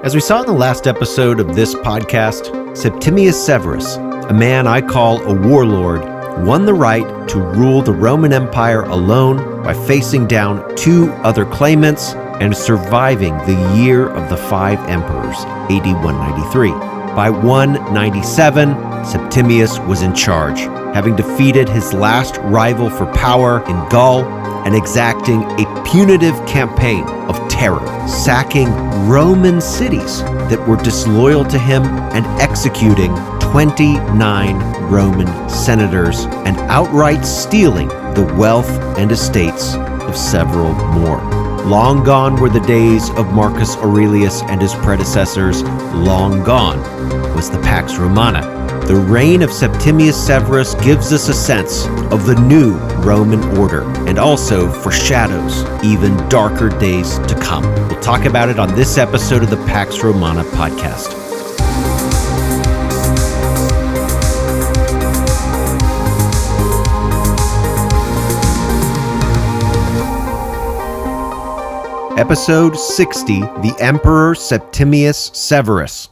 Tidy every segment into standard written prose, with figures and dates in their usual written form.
As we saw in the last episode of this podcast, Septimius Severus, a man I call a warlord, won the right to rule the Roman Empire alone by facing down two other claimants and surviving the year of the five emperors, AD 193. By 197, Septimius was in charge, having defeated his last rival for power in Gaul and exacting a punitive campaign of terror, sacking Roman cities that were disloyal to him and executing 29 Roman senators and outright stealing the wealth and estates of several more. Long gone were the days of Marcus Aurelius and his predecessors. Long gone was the Pax Romana. The reign of Septimius Severus gives us a sense of the new Roman order and also foreshadows even darker days to come. We'll talk about it on this episode of the Pax Romana podcast. Episode 60, The Emperor Septimius Severus.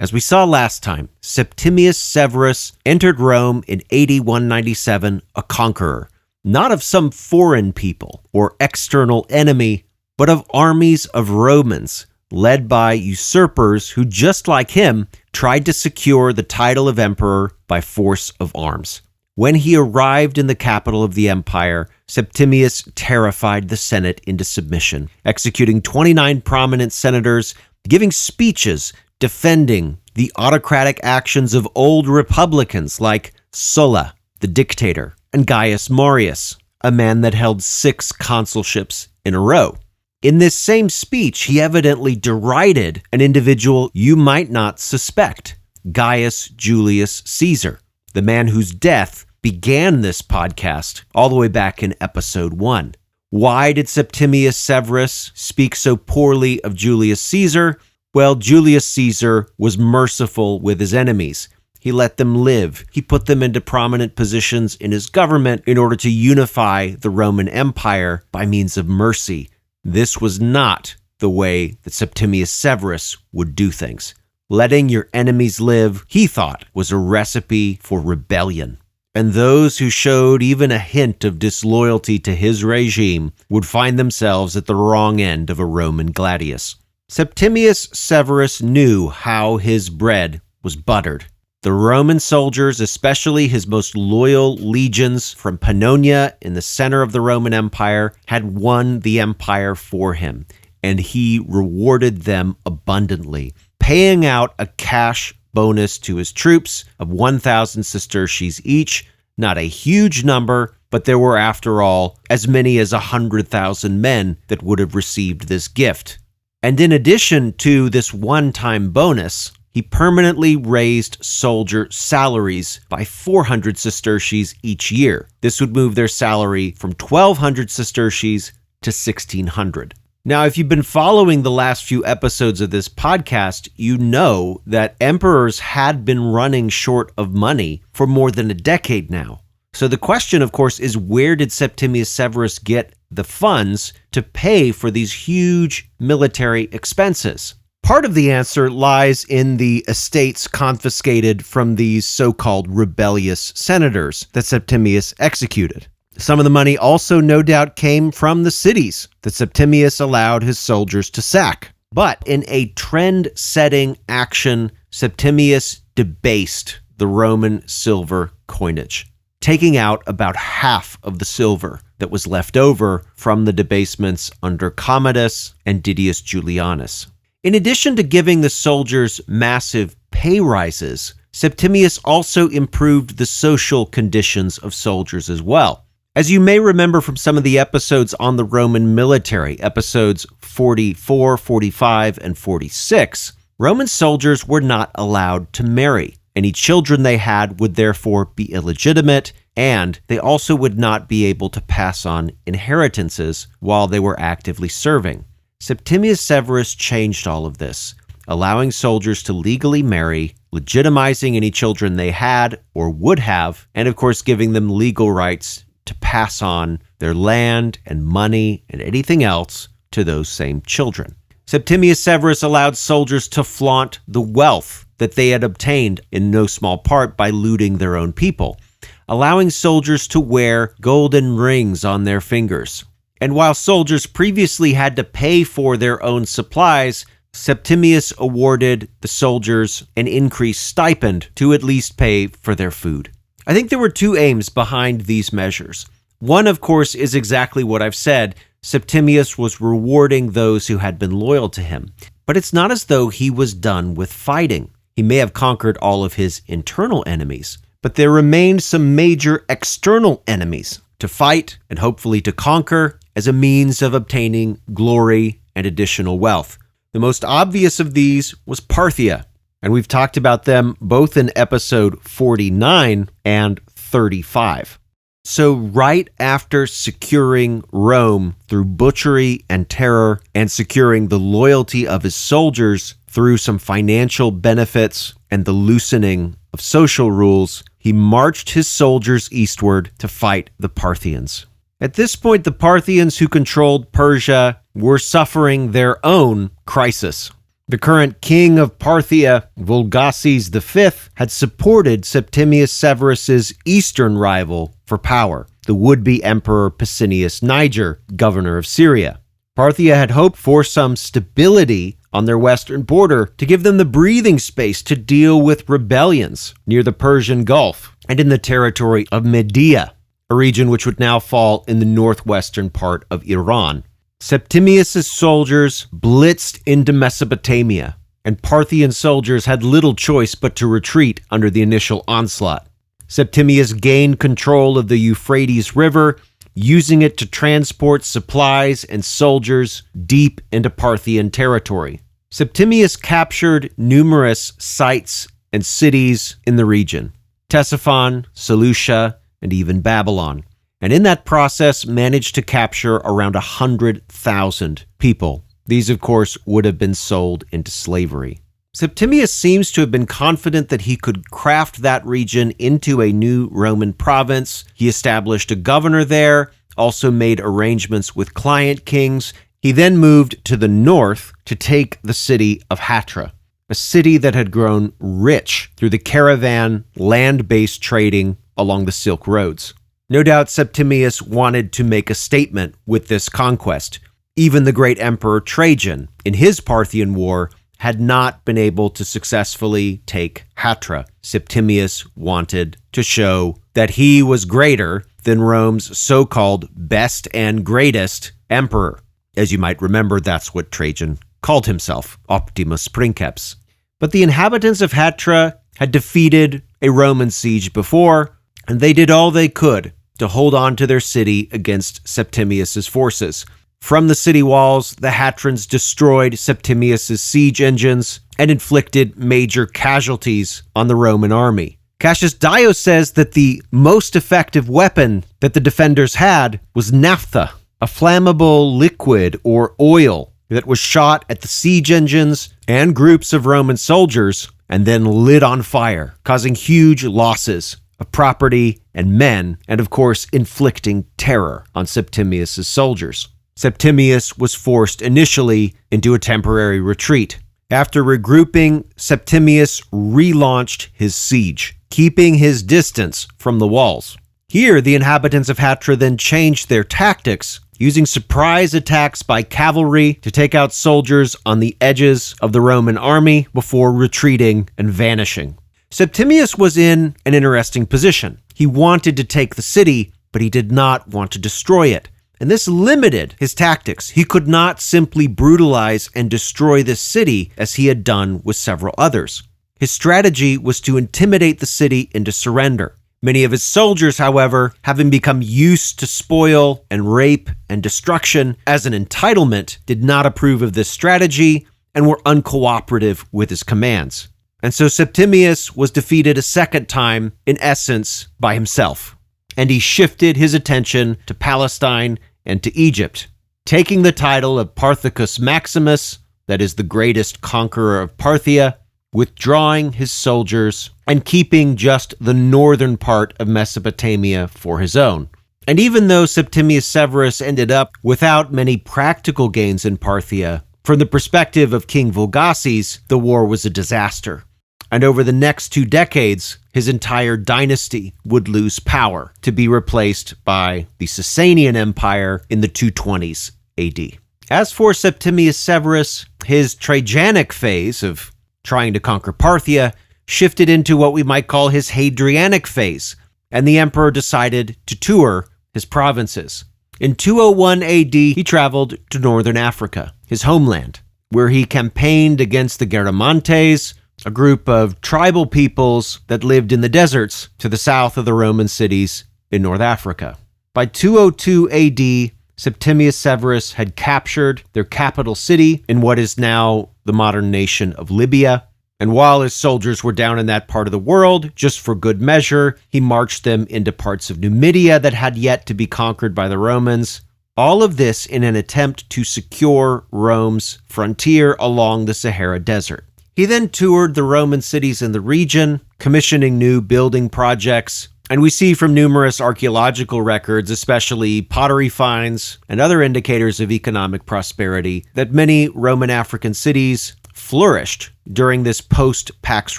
As we saw last time, Septimius Severus entered Rome in AD 197, a conqueror, not of some foreign people or external enemy, but of armies of Romans, led by usurpers who, just like him, tried to secure the title of emperor by force of arms. When he arrived in the capital of the empire, Septimius terrified the Senate into submission, executing 29 prominent senators, giving speeches defending the autocratic actions of old republicans like Sulla, the dictator, and Gaius Marius, a man that held 6 consulships in a row. In this same speech, he evidently derided an individual you might not suspect, Gaius Julius Caesar, the man whose death began this podcast all the way back in episode 1. Why did Septimius Severus speak so poorly of Julius Caesar? Well, Julius Caesar was merciful with his enemies. He let them live. He put them into prominent positions in his government in order to unify the Roman Empire by means of mercy. This was not the way that Septimius Severus would do things. Letting your enemies live, he thought, was a recipe for rebellion. And those who showed even a hint of disloyalty to his regime would find themselves at the wrong end of a Roman gladius. Septimius Severus knew how his bread was buttered. The Roman soldiers, especially his most loyal legions from Pannonia in the center of the Roman Empire, had won the empire for him, and he rewarded them abundantly, paying out a cash bonus to his troops of 1,000 sesterces each. Not a huge number, but there were, after all, as many as 100,000 men that would have received this gift. And in addition to this one-time bonus, he permanently raised soldier salaries by 400 sesterces each year. This would move their salary from 1,200 sesterces to 1,600. Now, if you've been following the last few episodes of this podcast, you know that emperors had been running short of money for more than a decade now. So the question, of course, is where did Septimius Severus get the funds to pay for these huge military expenses? Part of the answer lies in the estates confiscated from these so-called rebellious senators that Septimius executed. Some of the money also no doubt came from the cities that Septimius allowed his soldiers to sack. But in a trend-setting action, Septimius debased the Roman silver coinage, taking out about half of the silver that was left over from the debasements under Commodus and Didius Julianus. In addition to giving the soldiers massive pay rises, Septimius also improved the social conditions of soldiers as well. As you may remember from some of the episodes on the Roman military, episodes 44, 45, and 46, Roman soldiers were not allowed to marry. Any children they had would therefore be illegitimate, and they also would not be able to pass on inheritances while they were actively serving. Septimius Severus changed all of this, allowing soldiers to legally marry, legitimizing any children they had or would have, and of course giving them legal rights to pass on their land and money and anything else to those same children. Septimius Severus allowed soldiers to flaunt the wealth that they had obtained in no small part by looting their own people, allowing soldiers to wear golden rings on their fingers. And while soldiers previously had to pay for their own supplies, Septimius awarded the soldiers an increased stipend to at least pay for their food. I think there were two aims behind these measures. One, of course, is exactly what I've said. Septimius was rewarding those who had been loyal to him. But it's not as though he was done with fighting. He may have conquered all of his internal enemies, but there remained some major external enemies to fight and hopefully to conquer as a means of obtaining glory and additional wealth. The most obvious of these was Parthia, and we've talked about them both in episode 49 and 35. So right after securing Rome through butchery and terror and securing the loyalty of his soldiers through some financial benefits and the loosening of social rules, he marched his soldiers eastward to fight the Parthians. At this point, the Parthians who controlled Persia were suffering their own crisis. The current king of Parthia, Vologases V, had supported Septimius Severus's eastern rival for power, the would-be emperor Pessinnius Niger, governor of Syria. Parthia had hoped for some stability on their western border to give them the breathing space to deal with rebellions near the Persian Gulf and in the territory of Media, a region which would now fall in the northwestern part of Iran. Septimius' soldiers blitzed into Mesopotamia, and Parthian soldiers had little choice but to retreat under the initial onslaught. Septimius gained control of the Euphrates River, using it to transport supplies and soldiers deep into Parthian territory. Septimius captured numerous sites and cities in the region: Ctesiphon, Seleucia, and even Babylon. And in that process managed to capture around 100,000 people. These, of course, would have been sold into slavery. Septimius seems to have been confident that he could craft that region into a new Roman province. He established a governor there, also made arrangements with client kings. He then moved to the north to take the city of Hatra, a city that had grown rich through the caravan, land-based trading along the Silk Roads. No doubt Septimius wanted to make a statement with this conquest. Even the great emperor Trajan, in his Parthian War, had not been able to successfully take Hatra. Septimius wanted to show that he was greater than Rome's so-called best and greatest emperor. As you might remember, that's what Trajan called himself, Optimus Princeps. But the inhabitants of Hatra had defeated a Roman siege before, and they did all they could to hold on to their city against Septimius's forces. From the city walls, the Hatrans destroyed Septimius's siege engines and inflicted major casualties on the Roman army. Cassius Dio says that the most effective weapon that the defenders had was naphtha, a flammable liquid or oil that was shot at the siege engines and groups of Roman soldiers and then lit on fire, causing huge losses of property and men, and of course inflicting terror on Septimius's soldiers. Septimius was forced initially into a temporary retreat. After regrouping, Septimius relaunched his siege, keeping his distance from the walls. Here, the inhabitants of Hatra then changed their tactics, using surprise attacks by cavalry to take out soldiers on the edges of the Roman army before retreating and vanishing. Septimius was in an interesting position. He wanted to take the city, but he did not want to destroy it. And this limited his tactics. He could not simply brutalize and destroy this city as he had done with several others. His strategy was to intimidate the city into surrender. Many of his soldiers, however, having become used to spoil and rape and destruction as an entitlement, did not approve of this strategy and were uncooperative with his commands. And so Septimius was defeated a second time, in essence, by himself. And he shifted his attention to Palestine and to Egypt, taking the title of Parthicus Maximus, that is the greatest conqueror of Parthia, withdrawing his soldiers and keeping just the northern part of Mesopotamia for his own. And even though Septimius Severus ended up without many practical gains in Parthia, From the perspective of King Vulgaces, the war was a disaster. And over the next 2 decades, his entire dynasty would lose power to be replaced by the Sasanian Empire in the 220s AD. As for Septimius Severus, his Trajanic phase of trying to conquer Parthia shifted into what we might call his Hadrianic phase, and the emperor decided to tour his provinces. In 201 AD, he traveled to northern Africa, his homeland, where he campaigned against the Garamantes, a group of tribal peoples that lived in the deserts to the south of the Roman cities in North Africa. By 202 AD, Septimius Severus had captured their capital city in what is now the modern nation of Libya. And while his soldiers were down in that part of the world, just for good measure, he marched them into parts of Numidia that had yet to be conquered by the Romans. All of this in an attempt to secure Rome's frontier along the Sahara Desert. He then toured the Roman cities in the region, commissioning new building projects, and we see from numerous archaeological records, especially pottery finds and other indicators of economic prosperity, that many Roman African cities flourished during this post-Pax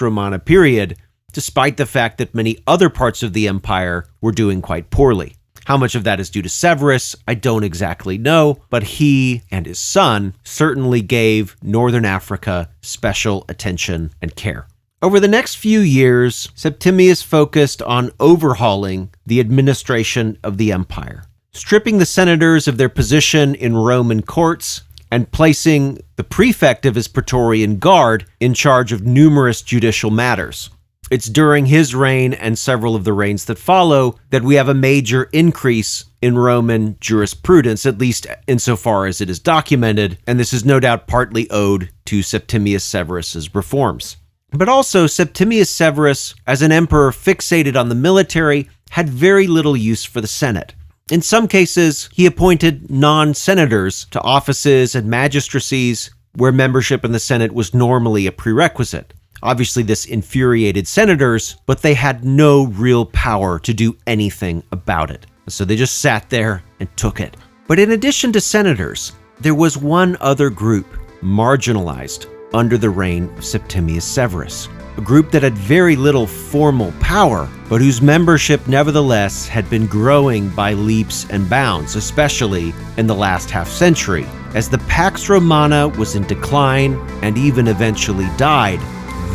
Romana period, despite the fact that many other parts of the empire were doing quite poorly. How much of that is due to Severus, I don't exactly know, but he and his son certainly gave Northern Africa special attention and care. Over the next few years, Septimius focused on overhauling the administration of the empire, stripping the senators of their position in Roman courts and placing the prefect of his Praetorian Guard in charge of numerous judicial matters. It's during his reign and several of the reigns that follow that we have a major increase in Roman jurisprudence, at least insofar as it is documented, and this is no doubt partly owed to Septimius Severus's reforms. But also, Septimius Severus, as an emperor fixated on the military, had very little use for the Senate. In some cases, he appointed non-senators to offices and magistracies where membership in the Senate was normally a prerequisite. Obviously, this infuriated senators, but they had no real power to do anything about it. So they just sat there and took it. But in addition to senators, there was one other group marginalized under the reign of Septimius Severus, a group that had very little formal power, but whose membership nevertheless had been growing by leaps and bounds, especially in the last half-century. As the Pax Romana was in decline and even eventually died,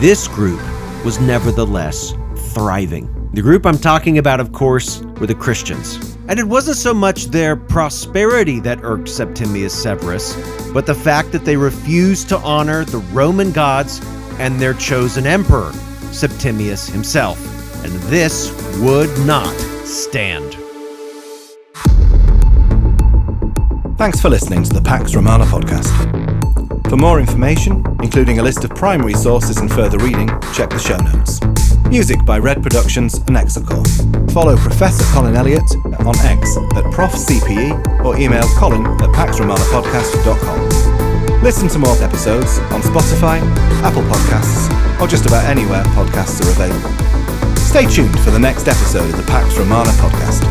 this group was nevertheless thriving. The group I'm talking about, of course, were the Christians. And it wasn't so much their prosperity that irked Septimius Severus, but the fact that they refused to honor the Roman gods and their chosen emperor, Septimius himself. And this would not stand. Thanks for listening to the Pax Romana podcast. For more information, including a list of primary sources and further reading, check the show notes. Music by Red Productions and Exocore. Follow Professor Colin Elliott on X at ProfCPE or email colin@paxromanapodcast.com. Listen to more episodes on Spotify, Apple Podcasts, or just about anywhere podcasts are available. Stay tuned for the next episode of the Pax Romana podcast.